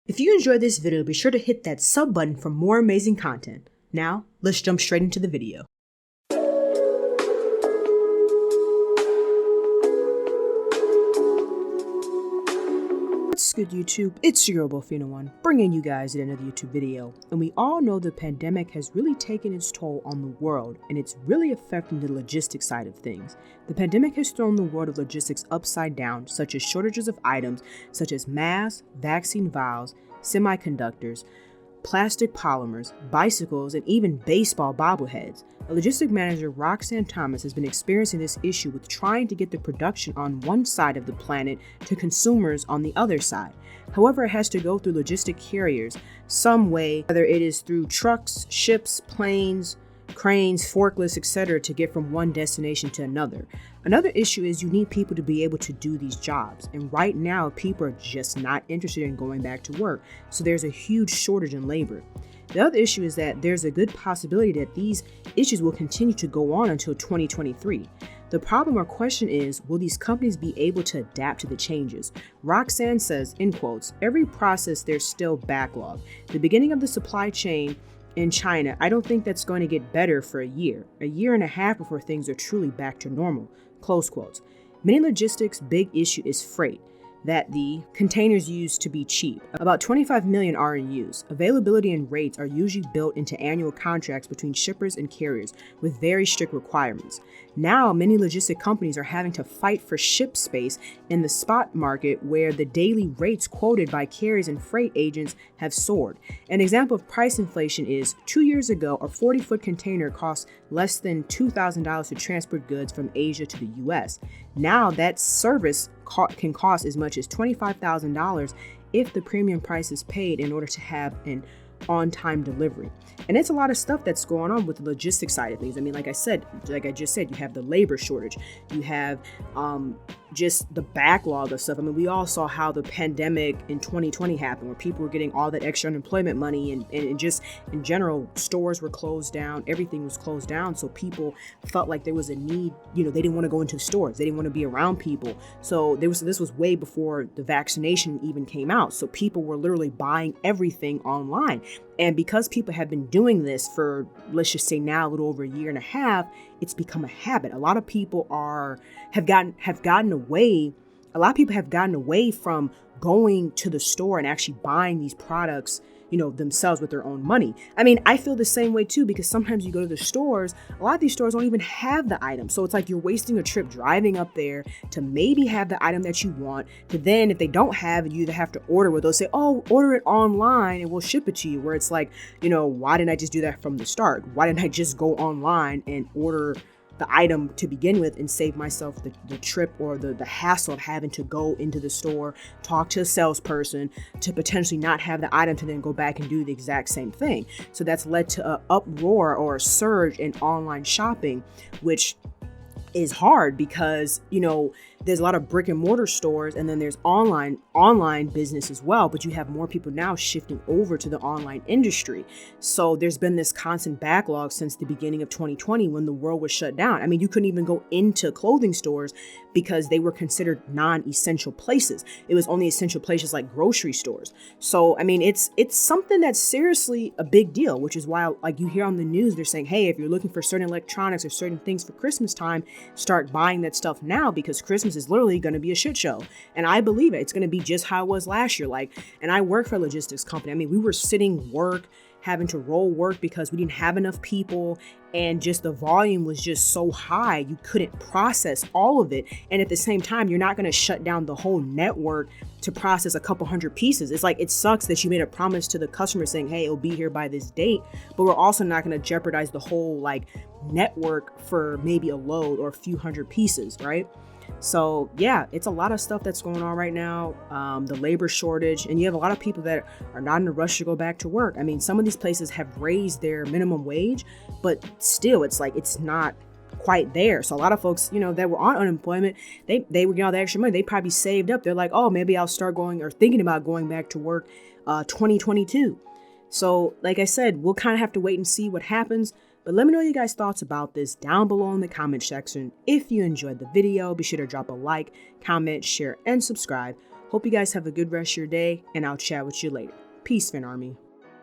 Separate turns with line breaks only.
If you enjoyed this video, be sure to hit that sub button for more amazing content. Now, let's jump straight into the video. What's good, YouTube? It's your girl Bofina1, bringing you guys another YouTube video. And we all know the pandemic has really taken its toll on the world, and it's really affecting the logistics side of things. The pandemic has thrown the world of logistics upside down, such as shortages of items such as masks, vaccine vials, semiconductors, plastic polymers, bicycles, and even baseball bobbleheads. A logistic manager, Roxanne Thomas, has been experiencing this issue with trying to get the production on one side of the planet to consumers on the other side. However, it has to go through logistic carriers some way, whether it is through trucks, ships, planes, cranes, forklifts, etc., to get from one destination to another. Another issue is you need people to be able to do these jobs, and right now people are just not interested in going back to work, so there's a huge shortage in labor. The other issue is that there's a good possibility that these issues will continue to go on until 2023. The problem or question is, will these companies be able to adapt to the changes? Roxanne says, in quotes, "Every process there's still backlog. The beginning of the supply chain in China, I don't think that's going to get better for a year and a half before things are truly back to normal," close quotes. Many logistics' big issue is freight, that the containers used to be cheap. About 25 million are in use. Availability and rates are usually built into annual contracts between shippers and carriers with very strict requirements. Now, many logistic companies are having to fight for ship space in the spot market where the daily rates quoted by carriers and freight agents have soared. An example of price inflation is 2 years ago, a 40-foot container cost less than $2,000 to transport goods from Asia to the US. Now that service can cost as much as $25,000 if the premium price is paid in order to have an on-time delivery. And it's a lot of stuff that's going on with the logistics side of things. I mean, like I just said, you have the labor shortage, you have just the backlog of stuff. I mean, we all saw how the pandemic in 2020 happened, where people were getting all that extra unemployment money, and just in general, stores were closed down, everything was closed down. So people felt like there was a need, they didn't want to go into the stores, they didn't want to be around people. So this was way before the vaccination even came out. So people were literally buying everything online. And because people have been doing this for, let's just say now, a little over a year and a half, it's become a habit. A lot of people have gotten away. A lot of people have gotten away from going to the store and actually buying these products, themselves with their own money. I mean, I feel the same way too, because sometimes you go to the stores, a lot of these stores don't even have the item. So it's like you're wasting a trip driving up there to maybe have the item that you want, to then, if they don't have it, you either have to order with those, say, oh, order it online and we'll ship it to you. Where it's like, why didn't I just do that from the start? Why didn't I just go online and order the item to begin with and save myself the trip or the hassle of having to go into the store, talk to a salesperson, to potentially not have the item to then go back and do the exact same thing. So that's led to an uproar or a surge in online shopping, which is hard because, there's a lot of brick and mortar stores, and then there's online business as well, but you have more people now shifting over to the online industry. So there's been this constant backlog since the beginning of 2020 when the world was shut down. I mean, you couldn't even go into clothing stores because they were considered non-essential places. It was only essential places like grocery stores. So, I mean, it's something that's seriously a big deal, which is why, like, you hear on the news, they're saying, hey, if you're looking for certain electronics or certain things for Christmas time, start buying that stuff now, because Christmas is literally going to be a shit show. And I believe it. It's going to be just how it was last year. And I work for a logistics company. I mean, we were sitting work, having to roll work because we didn't have enough people, and just the volume was just so high, you couldn't process all of it. And at the same time, you're not going to shut down the whole network to process a couple hundred pieces. It's like, it sucks that you made a promise to the customer saying, hey, it'll be here by this date, but we're also not going to jeopardize the whole network for maybe a load or a few hundred pieces, right? So yeah, it's a lot of stuff that's going on right now. The labor shortage, and you have a lot of people that are not in a rush to go back to work. I mean, some of these places have raised their minimum wage, but still, it's like, it's not quite there. So a lot of folks, that were on unemployment, they were getting all the extra money. They probably saved up. They're like, oh, maybe I'll start going or thinking about going back to work 2022. So like I said, we'll kind of have to wait and see what happens. But let me know your guys' thoughts about this down below in the comment section. If you enjoyed the video, be sure to drop a like, comment, share, and subscribe. Hope you guys have a good rest of your day, and I'll chat with you later. Peace, Fin Army.